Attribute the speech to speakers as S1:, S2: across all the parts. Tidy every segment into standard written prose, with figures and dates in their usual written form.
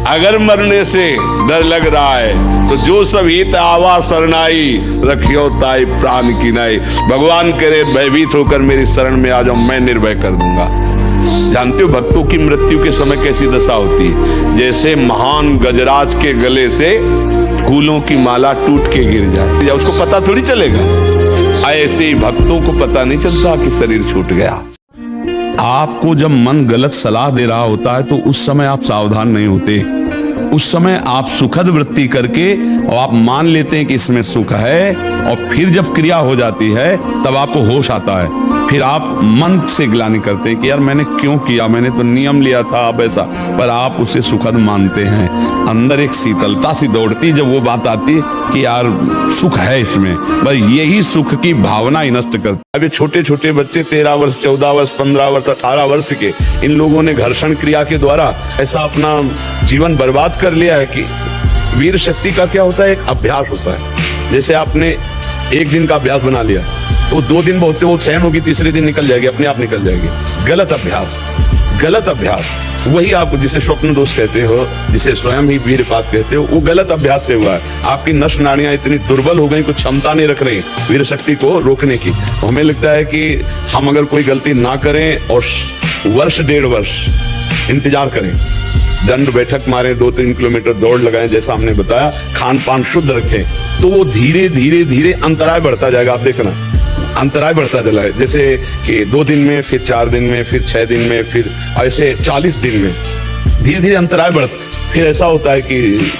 S1: अगर मरने से डर लग रहा है तो जो सब हित आवा शरणाई, रखियो ताई प्राण की नाई। भगवान करे भयभीत होकर मेरी शरण में आ जाओ, मैं निर्भय कर दूंगा। जानते हो भक्तों की मृत्यु के समय कैसी दशा होती है? जैसे महान गजराज के गले से फूलों की माला टूट के गिर जाए, या उसको पता थोड़ी चलेगा। ऐसे ही भक्तों को पता नहीं चलता कि शरीर छूट गया। आपको जब मन गलत सलाह दे रहा होता है तो उस समय आप सावधान नहीं होते। उस समय आप सुखद वृत्ति करके और आप मान लेते हैं कि इसमें सुख है, और फिर जब क्रिया हो जाती है तब आपको होश आता है। फिर आप मन से ग्लानि करते हैं कि यार मैंने क्यों किया, मैंने तो नियम लिया था अब ऐसा, पर आप उसे सुखद मानते हैं। अंदर एक शीतलता सी दौड़ती जब वो बात आती कि यार सुख है इसमें, बस यही सुख की भावना ही नष्ट करती। अभी छोटे छोटे बच्चे 13 वर्ष 14 वर्ष 15 वर्ष 18 वर्ष के, इन लोगों ने घर्षण क्रिया के द्वारा ऐसा अपना जीवन बर्बाद कर लिया है कि वीर शक्ति का क्या होता है, एक अभ्यास होता है। जैसे आपने एक दिन का अभ्यास बना लिया तो 2 दिन बहुत वो सहन होगी, तीसरे दिन निकल जाएगी, अपने आप निकल जाएगी। गलत अभ्यास, गलत अभ्यास, वही आप जिसे स्वप्न दोष कहते हो, जिसे स्वयं ही वीरपात कहते हो, वो गलत अभ्यास से हुआ है। आपकी नस नाड़ियां इतनी दुर्बल हो गई, कुछ क्षमता नहीं रख रही वीर शक्ति को रोकने की। हमें लगता है कि हम अगर कोई गलती ना करें और वर्ष 1.5 वर्ष इंतजार करें, दंड बैठक मारें, 2-3 किलोमीटर दौड़ लगाएं, जैसा हमने बताया, खान पान शुद्ध रखें, तो वो धीरे धीरे धीरे अंतराय बढ़ता जाएगा। आप देखना अंतराय बढ़ता चला है, जैसे कि 2 दिन में, फिर 4 दिन में, फिर 6 दिन में, फिर ऐसे 40 दिन में धीरे धीरे अंतराय बढ़ता, फिर ऐसा होता है कि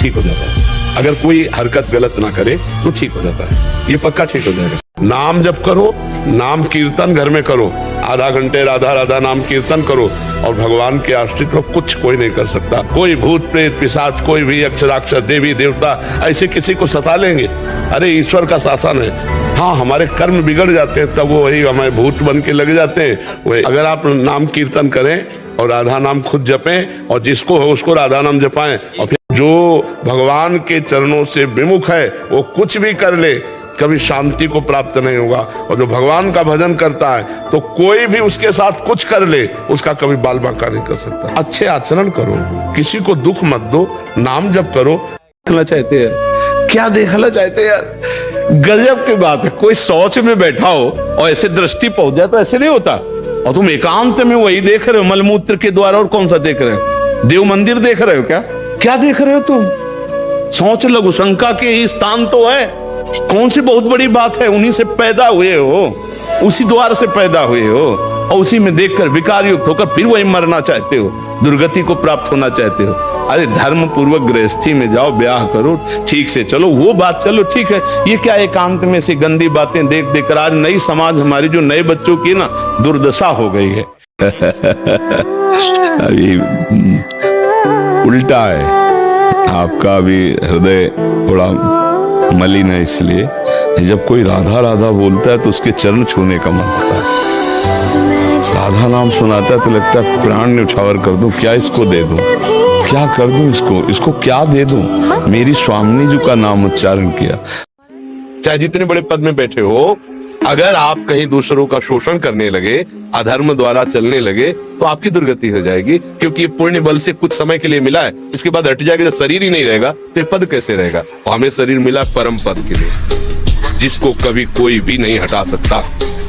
S1: ठीक हो जाता है। अगर कोई हरकत गलत ना करे तो ठीक हो जाता है, ये पक्का ठीक हो जाएगा। नाम जप करो, नाम कीर्तन घर में करो, आधा घंटे राधा राधा नाम कीर्तन करो, और भगवान के आश्रित में कुछ कोई नहीं कर सकता। कोई भूत प्रेत पिशाच, कोई भी अक्षराक्षर देवी देवता ऐसे किसी को सता लेंगे? अरे ईश्वर का शासन है। हाँ, हमारे कर्म बिगड़ जाते हैं तब वो वही हमारे भूत बन के लग जाते हैं। वही अगर आप नाम कीर्तन करें और राधा नाम खुद जपें, और जिसको हो उसको राधा नाम जपाएं, और फिर जो भगवान के चरणों से विमुख है वो कुछ भी कर ले, कभी शांति को प्राप्त नहीं होगा। और जो भगवान का भजन करता है तो कोई भी उसके साथ कुछ कर ले, उसका कभी बाल बांका नहीं कर सकता। अच्छे आचरण करो, किसी को दुख मत दो, नाम जप करो। देखना चाहते हैं क्या? देखना चाहते हैं यार, गजब की बात है। कोई शौच में बैठा हो और ऐसे दृष्टि पहुंच जाए तो ऐसे नहीं होता, और तुम एकांत में वही देख रहे हो मलमूत्र के द्वारा। और कौन सा देख रहे हो? देव मंदिर देख रहे हो क्या? क्या देख रहे हो तुम? शौच लघु शंका के ही स्थान तो है। कौन सी बहुत बड़ी बात है? उन्हीं से पैदा हुए हो, उसी द्वार से पैदा हुए हो, और उसी में देखकर विकार युक्त होकर फिर वही मरना चाहते हो, दुर्गति को प्राप्त होना चाहते हो। अरे धर्म पूर्वक गृहस्थी में जाओ, ब्याह करो, ठीक से चलो, वो बात चलो ठीक है। ये क्या एकांत में से गंदी बातें देख देकर आज नई समाज हमारी जो नए बच्चों की ना दुर्दशा हो गई है। अभी उल्टा है आपका, अभी हृदय थोड़ा मलिन है, इसलिए जब कोई राधा राधा बोलता है तो उसके चरण छूने का मन होता है। राधा नाम सुनाता है तो लगता है प्राण न्यौछावर कर दूं, क्या इसको दे दूं, क्या कर दूं इसको क्या दे दूं। मेरी स्वामिनी जी का नाम उच्चारण किया। चाहे जितने बड़े पद में बैठे हो, अगर आप कहीं दूसरों का शोषण करने लगे, अधर्म द्वारा चलने लगे, तो आपकी दुर्गति हो जाएगी। क्योंकि ये पुण्य बल से कुछ समय के लिए मिला है, इसके बाद हट जाएगा। जब शरीर ही नहीं रहेगा तो पद कैसे रहेगा? हमें शरीर मिला परम पद के लिए, जिसको कभी कोई भी नहीं हटा सकता,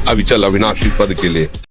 S1: अविचल अविनाशी पद के लिए।